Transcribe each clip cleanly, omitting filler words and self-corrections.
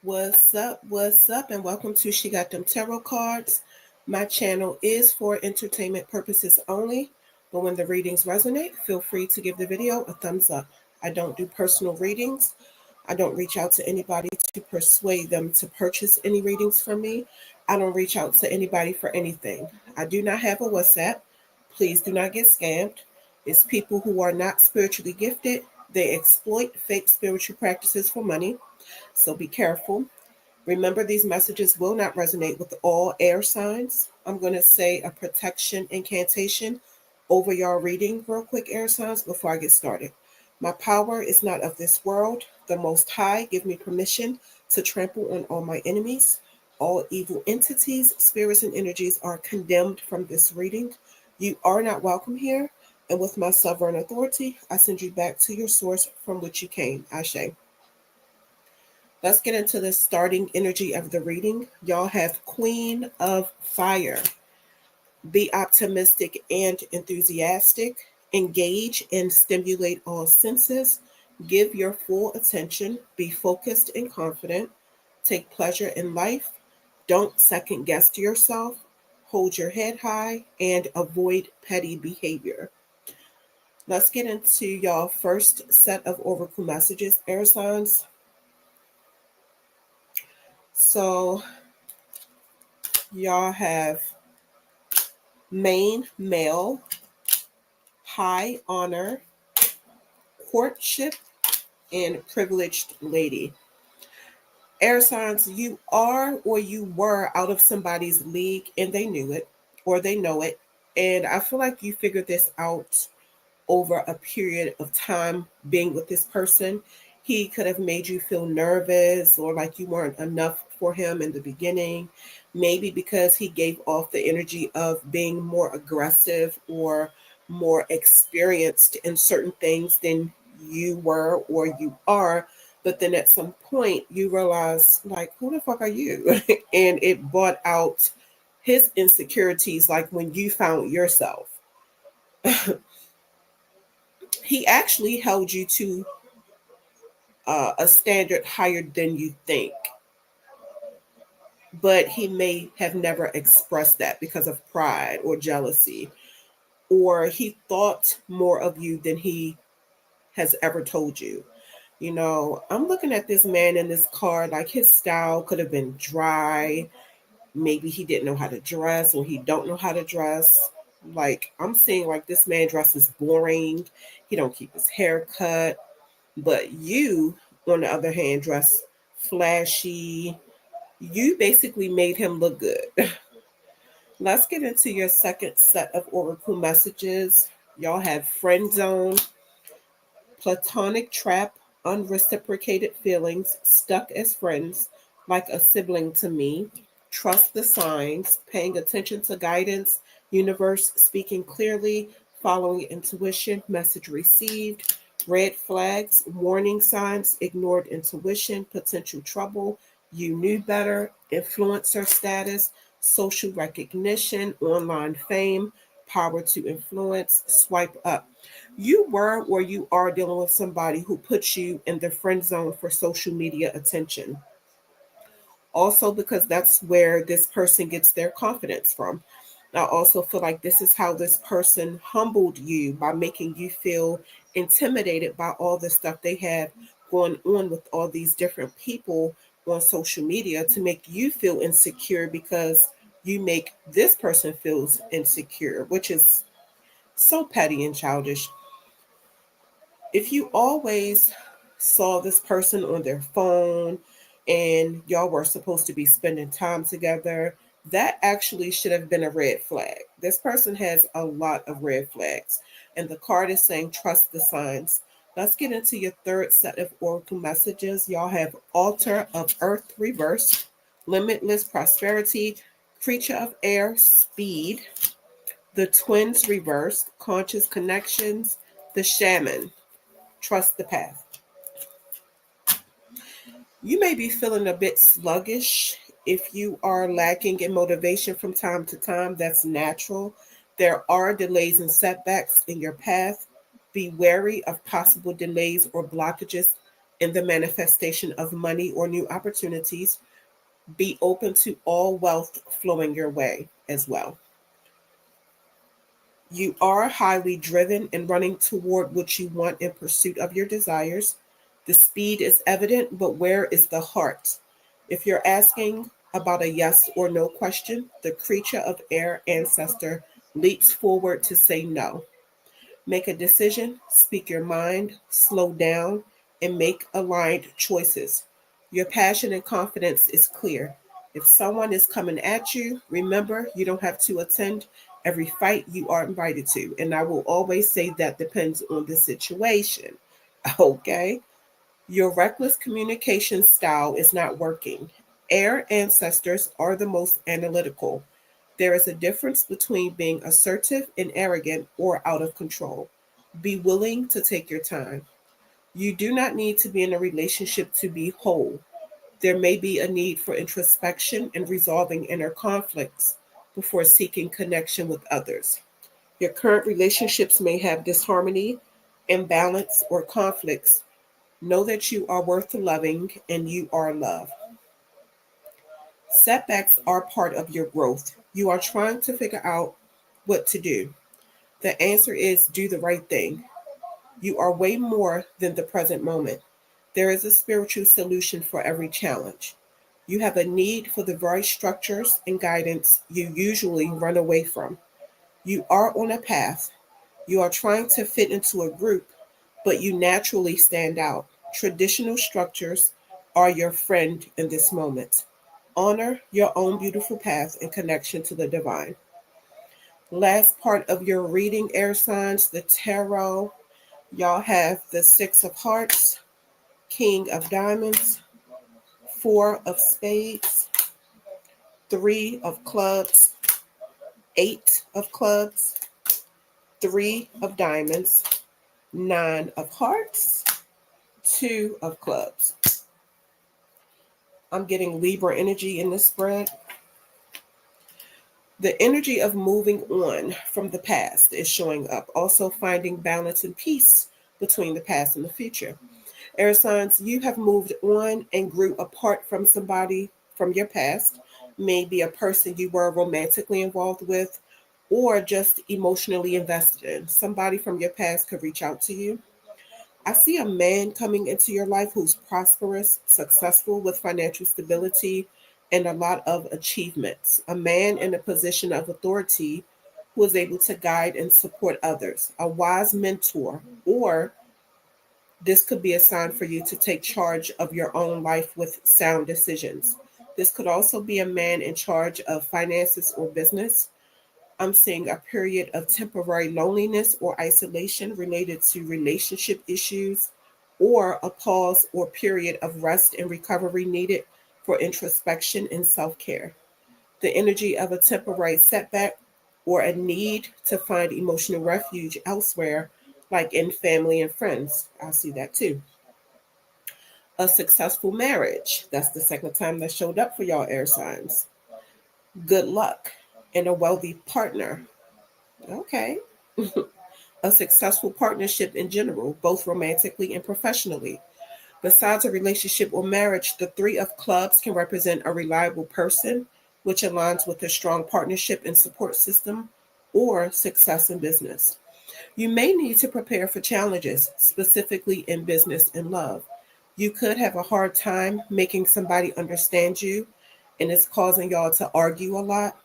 What's up? What's up? And welcome to She Got Them Tarot Cards. My channel is for entertainment purposes only, but when the readings resonate, feel free to give the video a thumbs up. I don't do personal readings. I don't reach out to anybody to persuade them to purchase any readings from me. I don't reach out to anybody for anything. I do not have a WhatsApp. Please do not get scammed. It's people who are not spiritually gifted. They exploit fake spiritual practices for money. So be careful. Remember, these messages will not resonate with all air signs. I'm going to say a protection incantation over your reading, real quick, air signs, before I get started. My power is not of this world. The Most High give me permission to trample on all my enemies. All evil entities, spirits, and energies are condemned from this reading. You are not welcome here. And with my sovereign authority, I send you back to your source from which you came. Ashe. Let's get into the starting energy of the reading. Y'all have Queen of Fire. Be optimistic and enthusiastic. Engage and stimulate all senses. Give your full attention. Be focused and confident. Take pleasure in life. Don't second guess yourself. Hold your head high and avoid petty behavior. Let's get into y'all first set of oracle messages, air signs. So y'all have main male, high honor, courtship, and privileged lady. Air signs, you are or you were out of somebody's league and they knew it or they know it. And I feel like you figured this out over a period of time being with this person. He could have made you feel nervous or like you weren't enough for him in the beginning. Maybe because he gave off the energy of being more aggressive or more experienced in certain things than you were or you are. But then at some point you realize, like, who the fuck are you? And it brought out his insecurities, like when you found yourself. He actually held you to a standard higher than you think, but he may have never expressed that because of pride or jealousy, or he thought more of you than he has ever told you. You know, I'm looking at this man in this card, like his style could have been dry. Maybe he didn't know how to dress or he don't know how to dress. Like I'm seeing like this man dresses boring. He don't keep his hair cut. But you, on the other hand, dress flashy. You basically made him look good. Let's get into your second set of oracle messages. Y'all have friend zone, platonic trap, unreciprocated feelings, stuck as friends, like a sibling to me. Trust the signs, paying attention to guidance, universe speaking clearly, following intuition, message received. Red flags, warning signs, ignored intuition, potential trouble, you knew better, influencer status, social recognition, online fame, power to influence, swipe up. You were or you are dealing with somebody who puts you in the friend zone for social media attention. Also, because that's where this person gets their confidence from. I also feel like this is how this person humbled you by making you feel intimidated by all the stuff they have going on with all these different people on social media to make you feel insecure because you make this person feels insecure, which is so petty and childish. If you always saw this person on their phone and y'all were supposed to be spending time together, that actually should have been a red flag. This person has a lot of red flags, and the card is saying trust the signs. Let's get into your third set of oracle messages. Y'all have altar of earth reversed, limitless prosperity, creature of air, speed, the twins reversed, conscious connections, the shaman. Trust the path. You may be feeling a bit sluggish. If you are lacking in motivation from time to time, that's natural. There are delays and setbacks in your path. Be wary of possible delays or blockages in the manifestation of money or new opportunities. Be open to all wealth flowing your way as well. You are highly driven and running toward what you want in pursuit of your desires. The speed is evident, but where is the heart? If you're asking about a yes or no question, the creature of air ancestor leaps forward to say no. Make a decision, speak your mind, slow down, and make aligned choices. Your passion and confidence is clear. If someone is coming at you, remember you don't have to attend every fight you are invited to. And I will always say that depends on the situation. Okay? Your reckless communication style is not working. Air ancestors are the most analytical. There is a difference between being assertive and arrogant or out of control. Be willing to take your time. You do not need to be in a relationship to be whole. There may be a need for introspection and resolving inner conflicts before seeking connection with others. Your current relationships may have disharmony, imbalance, or conflicts. Know that you are worth loving and you are loved. Setbacks are part of your growth. You are trying to figure out what to do. The answer is do the right thing. You are way more than the present moment. There is a spiritual solution for every challenge. You have a need for the very structures and guidance you usually run away from. You are on a path. You are trying to fit into a group, but you naturally stand out. Traditional structures are your friend in this moment. Honor your own beautiful path and connection to the divine. Last part of your reading, air signs, the tarot. Y'all have the Six of Hearts, King of Diamonds, Four of Spades, Three of Clubs, Eight of Clubs, Three of Diamonds, Nine of Hearts, Two of Clubs. I'm getting Libra energy in this spread. The energy of moving on from the past is showing up, also finding balance and peace between the past and the future. Air signs, you have moved on and grew apart from somebody from your past, maybe a person you were romantically involved with or just emotionally invested in. Somebody from your past could reach out to you. I see a man coming into your life who's prosperous, successful with financial stability, and a lot of achievements. A man in a position of authority who is able to guide and support others. A wise mentor, or this could be a sign for you to take charge of your own life with sound decisions. This could also be a man in charge of finances or business. I'm seeing a period of temporary loneliness or isolation related to relationship issues, or a pause or period of rest and recovery needed for introspection and self care. The energy of a temporary setback or a need to find emotional refuge elsewhere, like in family and friends. I see that too. A successful marriage. That's the second time that showed up for y'all air signs. Good luck and a wealthy partner. Okay. A successful partnership in general, both romantically and professionally. Besides a relationship or marriage, the Three of Clubs can represent a reliable person, which aligns with a strong partnership and support system, or success in business. You may need to prepare for challenges, specifically in business and love. You could have a hard time making somebody understand you, and it's causing y'all to argue a lot.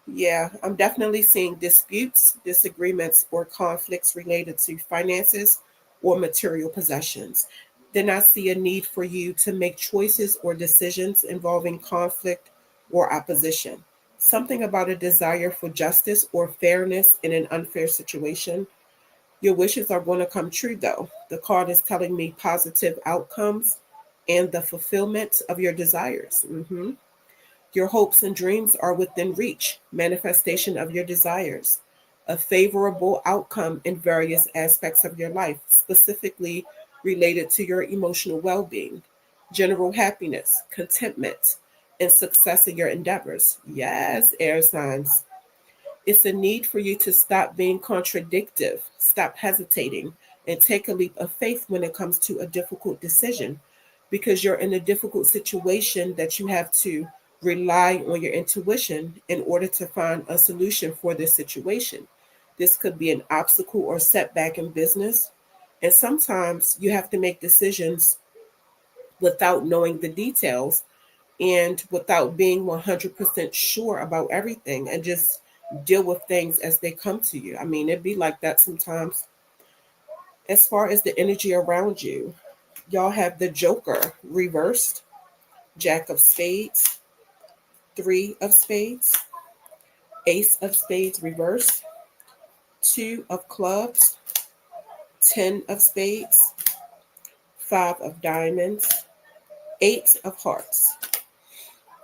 Yeah, I'm definitely seeing disputes, disagreements, or conflicts related to finances or material possessions. Then I see a need for you to make choices or decisions involving conflict or opposition. Something about a desire for justice or fairness in an unfair situation. Your wishes are going to come true, though. The card is telling me positive outcomes and the fulfillment of your desires. Your hopes and dreams are within reach, manifestation of your desires, a favorable outcome in various aspects of your life, specifically related to your emotional well being, general happiness, contentment, and success in your endeavors. Yes, air signs. It's a need for you to stop being contradictive, stop hesitating, and take a leap of faith when it comes to a difficult decision, because you're in a difficult situation that you have to rely on your intuition in order to find a solution for this situation. This could be an obstacle or setback in business. And sometimes you have to make decisions without knowing the details and without being 100% sure about everything, and just deal with things as they come to you. I mean, it'd be like that sometimes. As far as the energy around you, y'all have the Joker reversed, Jack of Spades, Three of Spades, Ace of Spades reversed, Two of Clubs, 10 of Spades, Five of Diamonds, Eight of Hearts.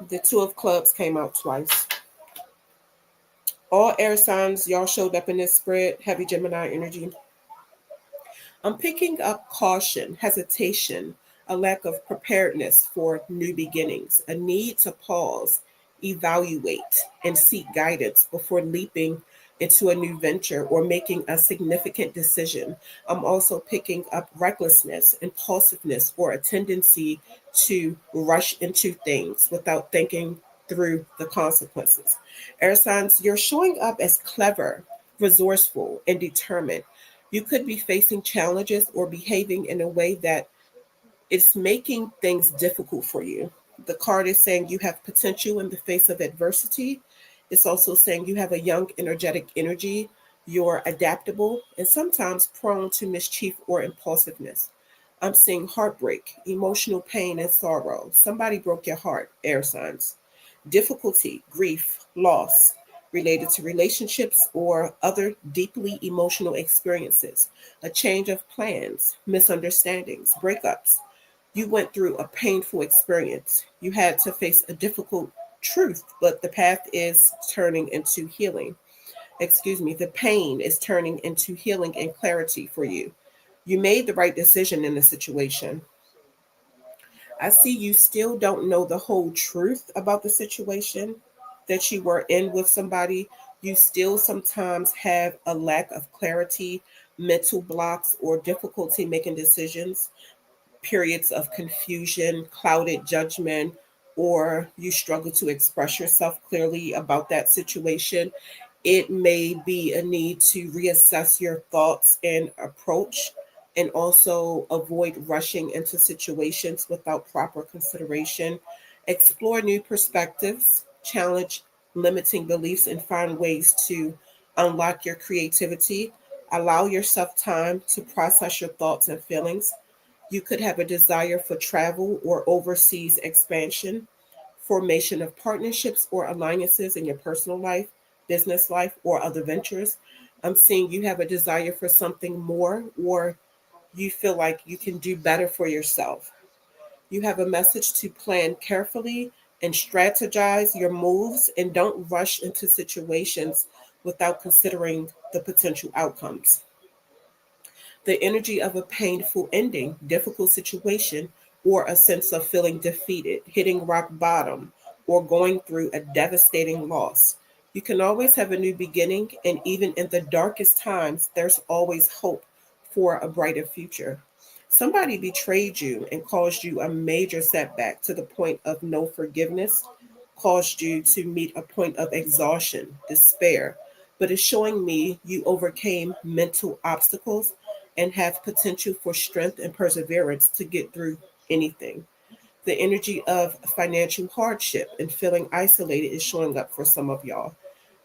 The Two of Clubs came out twice. All air signs, y'all showed up in this spread, heavy Gemini energy. I'm picking up caution, hesitation, a lack of preparedness for new beginnings, a need to pause, evaluate, and seek guidance before leaping into a new venture or making a significant decision. I'm also picking up recklessness, impulsiveness, or a tendency to rush into things without thinking through the consequences. Air signs, you're showing up as clever, resourceful, and determined. You could be facing challenges or behaving in a way that it's making things difficult for you. The card is saying you have potential in the face of adversity. It's also saying you have a young, energetic energy. You're adaptable and sometimes prone to mischief or impulsiveness. I'm seeing heartbreak, emotional pain, and sorrow. Somebody broke your heart, air signs. Difficulty, grief, loss related to relationships or other deeply emotional experiences, a change of plans, misunderstandings, breakups. You went through a painful experience. You had to face a difficult truth, but the path is turning into healing. Excuse me, the pain is turning into healing and clarity for you. You made the right decision in the situation. I see you still don't know the whole truth about the situation that you were in with somebody. You still sometimes have a lack of clarity, mental blocks, or difficulty making decisions, periods of confusion, clouded judgment, or you struggle to express yourself clearly about that situation. It may be a need to reassess your thoughts and approach, and also avoid rushing into situations without proper consideration. Explore new perspectives, challenge limiting beliefs, and find ways to unlock your creativity. Allow yourself time to process your thoughts and feelings. You could have a desire for travel or overseas expansion, formation of partnerships or alliances in your personal life, business life, or other ventures. I'm seeing you have a desire for something more, or you feel like you can do better for yourself. You have a message to plan carefully and strategize your moves, and don't rush into situations without considering the potential outcomes. The energy of a painful ending, difficult situation, or a sense of feeling defeated, hitting rock bottom, or going through a devastating loss. You can always have a new beginning, and even in the darkest times, there's always hope for a brighter future. Somebody betrayed you and caused you a major setback to the point of no forgiveness, caused you to meet a point of exhaustion, despair, but it's showing me you overcame mental obstacles and have potential for strength and perseverance to get through anything. The energy of financial hardship and feeling isolated is showing up for some of y'all.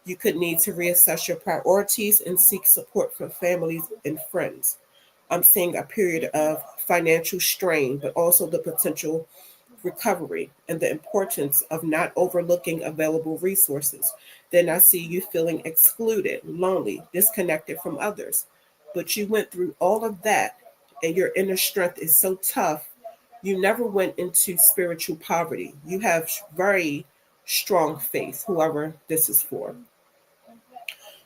You could need to reassess your priorities and seek support from families and friends. I'm seeing a period of financial strain, but also the potential recovery and the importance of not overlooking available resources. Then I see you feeling excluded, lonely, disconnected from others. But you went through all of that, and your inner strength is so tough. You never went into spiritual poverty. You have very strong faith, whoever this is for.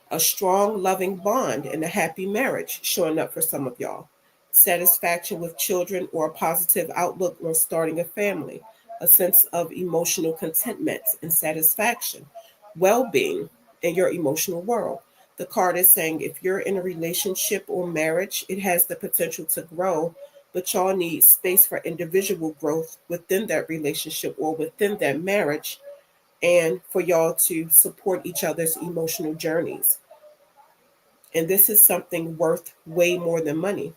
A strong, loving bond and a happy marriage showing up for some of y'all. Satisfaction with children or a positive outlook on starting a family. A sense of emotional contentment and satisfaction. Well being in your emotional world. The card is saying if you're in a relationship or marriage, it has the potential to grow, but y'all need space for individual growth within that relationship or within that marriage, and for y'all to support each other's emotional journeys. And this is something worth way more than money.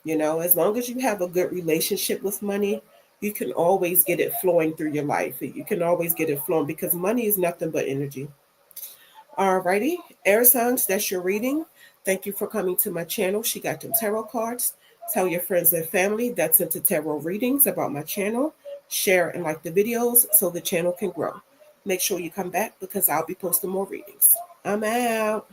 As long as you have a good relationship with money, you can always get it flowing through your life. You can always get it flowing because money is nothing but energy. Alrighty, air signs, that's your reading. Thank you for coming to my channel. She got them tarot cards. Tell your friends and family that's into tarot readings about my channel. Share and like the videos so the channel can grow. Make sure you come back because I'll be posting more readings. I'm out.